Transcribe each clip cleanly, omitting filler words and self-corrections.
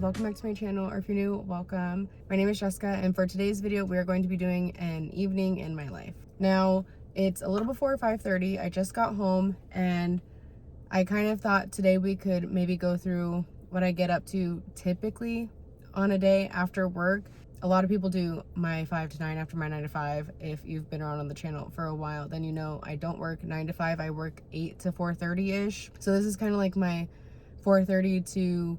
welcome back to my channel, or if you're new, welcome. My name is Jessica, and for today's video we are going to be doing an evening in my life. Now it's a little before 5:30. I just got home and I kind of thought today we could maybe go through what I get up to typically on a day after work. A lot of people do my 5 to 9 after my 9 to 5. If you've been around on the channel for a while, then you know I don't work 9 to 5. I work 8 to 4:30-ish. So this is kind of like my 4:30 to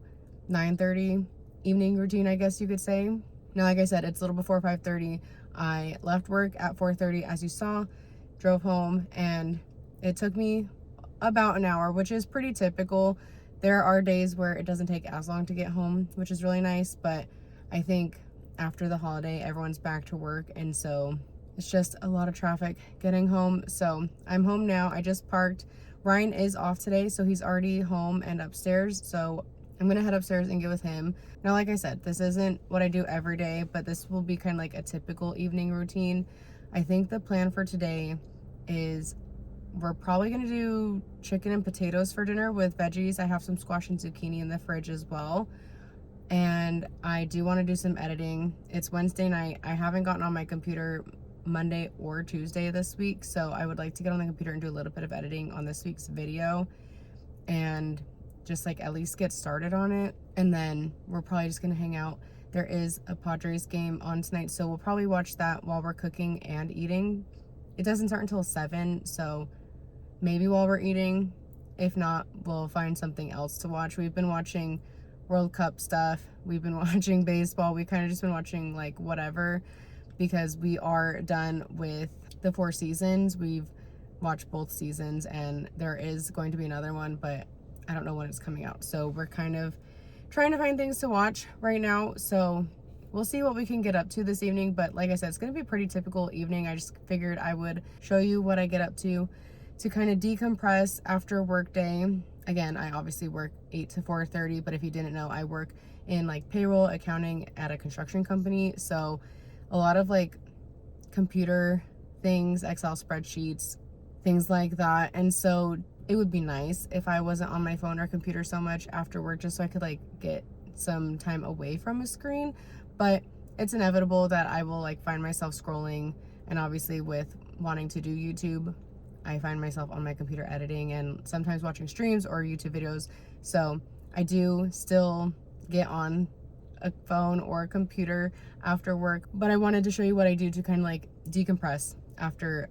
9:30 evening routine, I guess you could say. Now, like I said, it's a little before 5:30. I left work at 4:30, as you saw, drove home, and it took me about an hour, which is pretty typical. There are days where it doesn't take as long to get home, which is really nice, but I think after the holiday, everyone's back to work, and so it's just a lot of traffic getting home. So I'm home now. I just parked. Ryan is off today, so he's already home and upstairs, so I'm gonna head upstairs and get with him. Now, like I said, this isn't what I do every day, but this will be kind of like a typical evening routine. I think the plan for today is we're probably gonna do chicken and potatoes for dinner with veggies. I have some squash and zucchini in the fridge as well. And I do want to do some editing. It's Wednesday night. I haven't gotten on my computer Monday or Tuesday this week, so I would like to get on the computer and do a little bit of editing on this week's video and just like at least get started on it. And then we're probably just gonna hang out. There is a Padres game on tonight, so we'll probably watch that while we're cooking and eating. It doesn't start until 7, so maybe while we're eating. If not, we'll find something else to watch. We've been watching World Cup stuff. We've been watching baseball. We kind of just been watching like whatever, because we are done with the 4 seasons. We've watched both seasons, and there is going to be another one, but I don't know when it's coming out. So we're kind of trying to find things to watch right now. So we'll see what we can get up to this evening. But like I said, it's going to be a pretty typical evening. I just figured I would show you what I get up to kind of decompress after work day. Again, I obviously work 8 to 4:30, but if you didn't know, I work in like payroll accounting at a construction company. So a lot of like computer things, Excel spreadsheets, things like that. And so it would be nice if I wasn't on my phone or computer so much after work, just so I could like get some time away from a screen. But it's inevitable that I will like find myself scrolling, and obviously with wanting to do YouTube, I find myself on my computer editing and sometimes watching streams or YouTube videos. So I do still get on a phone or a computer after work, but I wanted to show you what I do to kind of like decompress after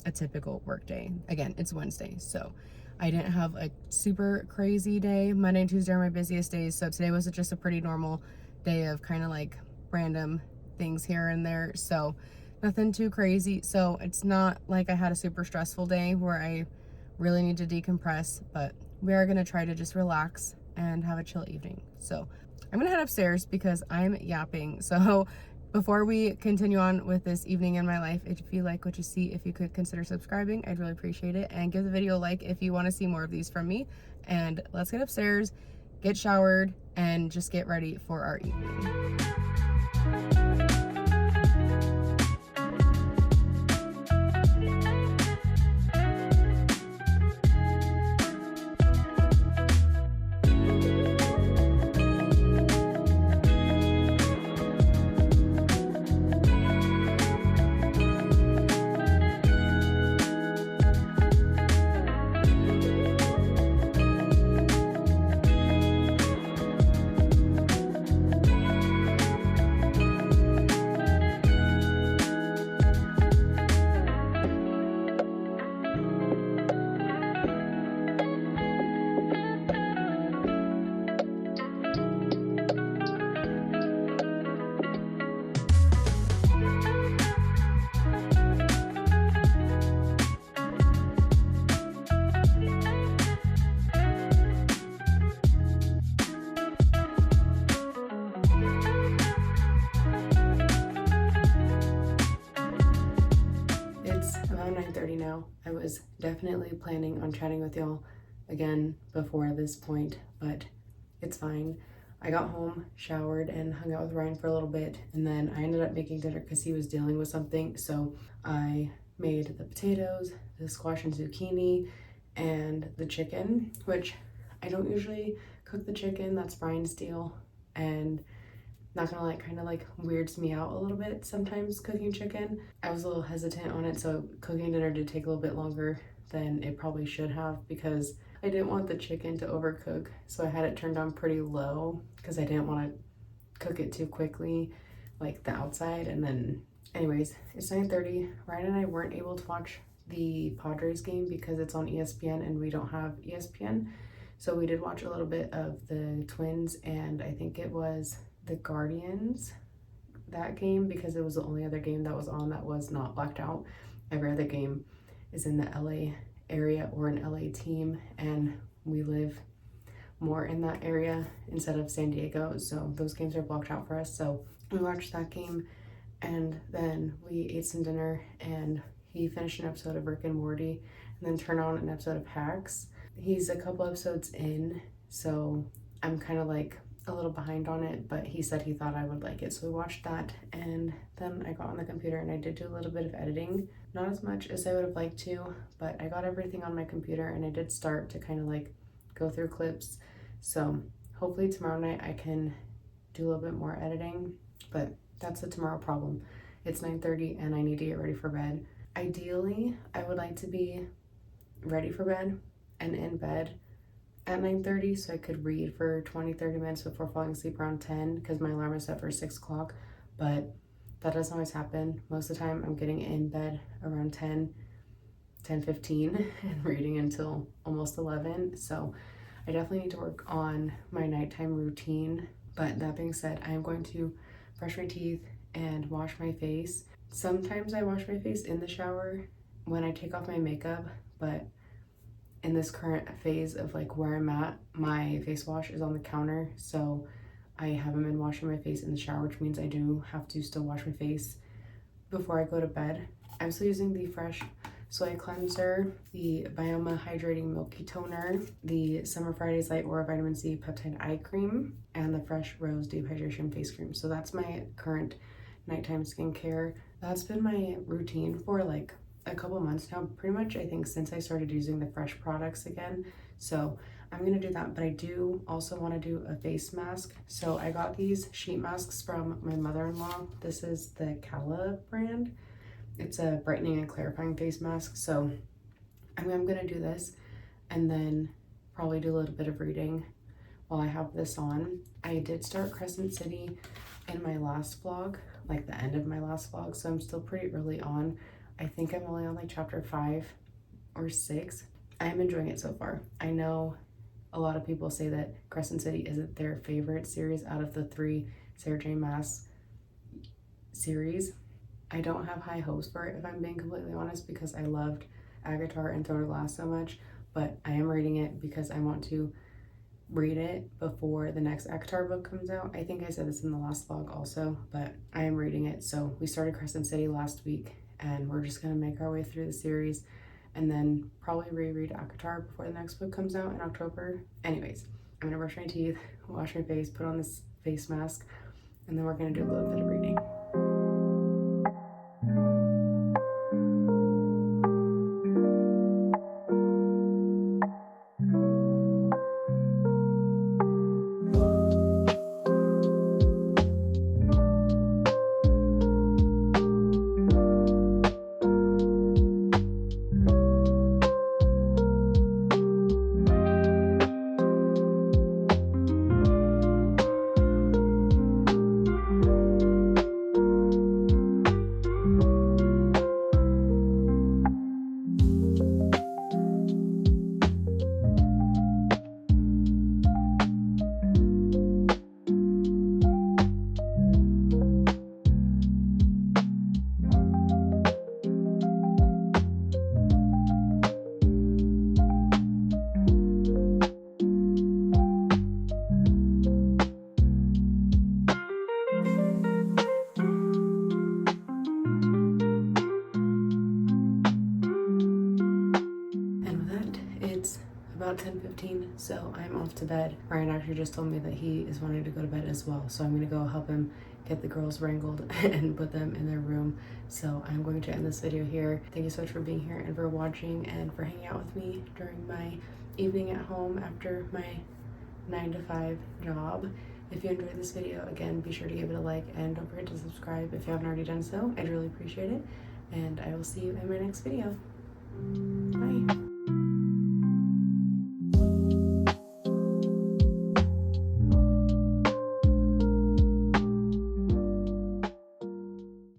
a typical work day. Again, it's Wednesday, so I didn't have a super crazy day. Monday and Tuesday are my busiest days, so today was just a pretty normal day of kind of like random things here and there. So nothing too crazy. So it's not like I had a super stressful day where I really need to decompress, but we are gonna try to just relax and have a chill evening. So I'm gonna head upstairs because I'm yapping. So before we continue on with this evening in my life, if you like what you see, if you could consider subscribing, I'd really appreciate it. And give the video a like if you want to see more of these from me. And let's get upstairs, get showered, and just get ready for our evening. About 9:30 now. I was definitely planning on chatting with y'all again before this point, but it's fine. I got home, showered, and hung out with Ryan for a little bit, and then I ended up making dinner because he was dealing with something. So I made the potatoes, the squash and zucchini, and the chicken, which I don't usually cook the chicken. That's Ryan's deal. and not gonna like, kind of like weirds me out a little bit sometimes cooking chicken. I was a little hesitant on it, so cooking dinner did take a little bit longer than it probably should have because I didn't want the chicken to overcook, so I had it turned on pretty low because I didn't want to cook it too quickly, like the outside. And then anyways, it's 9:30. Ryan and I weren't able to watch the Padres game because it's on ESPN and we don't have ESPN, so we did watch a little bit of the Twins, and I think it was the Guardians, that game, because it was the only other game that was on that was not blacked out. Every other game is in the LA area or an LA team, and we live more in that area instead of San Diego, so those games are blocked out for us. So we watched that game, and then we ate some dinner, and he finished an episode of Rick and Morty and then turned on an episode of Hacks. He's a couple episodes in, so I'm kind of like a little behind on it, but he said he thought I would like it, so we watched that. And then I got on the computer and I did do a little bit of editing, not as much as I would have liked to, but I got everything on my computer, and I did start to kind of like go through clips. So hopefully tomorrow night I can do a little bit more editing, but that's a tomorrow problem. It's 9:30 and I need to get ready for bed. Ideally, I would like to be ready for bed and in bed at 9:30 so I could read for 20-30 minutes before falling asleep around 10 because my alarm is set for 6 o'clock, but that doesn't always happen. Most of the time I'm getting in bed around 10:15 and reading until almost 11, so I definitely need to work on my nighttime routine. But that being said, I am going to brush my teeth and wash my face. Sometimes I wash my face in the shower when I take off my makeup, but in this current phase of like where I'm at, my face wash is on the counter, so I haven't been washing my face in the shower, which means I do have to still wash my face before I go to bed. I'm still using the Fresh Soy Cleanser, the Bioma Hydrating Milky Toner, the Summer Fridays Light Aura Vitamin C Peptide Eye Cream, and the Fresh Rose Deep Hydration Face Cream. So that's my current nighttime skincare. That's been my routine for like a couple months now, pretty much I think since I started using the Fresh products again. So I'm gonna do that, but I do also want to do a face mask. So I got these sheet masks from my mother-in-law. This is the Kala brand. It's a brightening and clarifying face mask. So I'm gonna do this and then probably do a little bit of reading while I have this on. I did start Crescent City in my last vlog, like the end of my last vlog, so I'm still pretty early on. I think I'm only on like chapter 5 or 6. I am enjoying it so far. I know a lot of people say that Crescent City isn't their favorite series out of the 3 Sarah J Maas series. I don't have high hopes for it, if I'm being completely honest, because I loved ACOTAR and Throne of Glass so much, but I am reading it because I want to read it before the next ACOTAR book comes out. I think I said this in the last vlog also, but I am reading it. So we started Crescent City last week, and we're just gonna make our way through the series and then probably reread ACOTAR before the next book comes out in October. Anyways, I'm gonna brush my teeth, wash my face, put on this face mask, and then we're gonna do a little bit of reading. About 10:15, so I'm off to bed. Ryan actually just told me that he is wanting to go to bed as well, so I'm gonna go help him get the girls wrangled and put them in their room. So I'm going to end this video here. Thank you so much for being here and for watching and for hanging out with me during my evening at home after my 9 to 5 job. If you enjoyed this video, again, be sure to give it a like and don't forget to subscribe if you haven't already done so. I'd really appreciate it. And I will see you in my next video.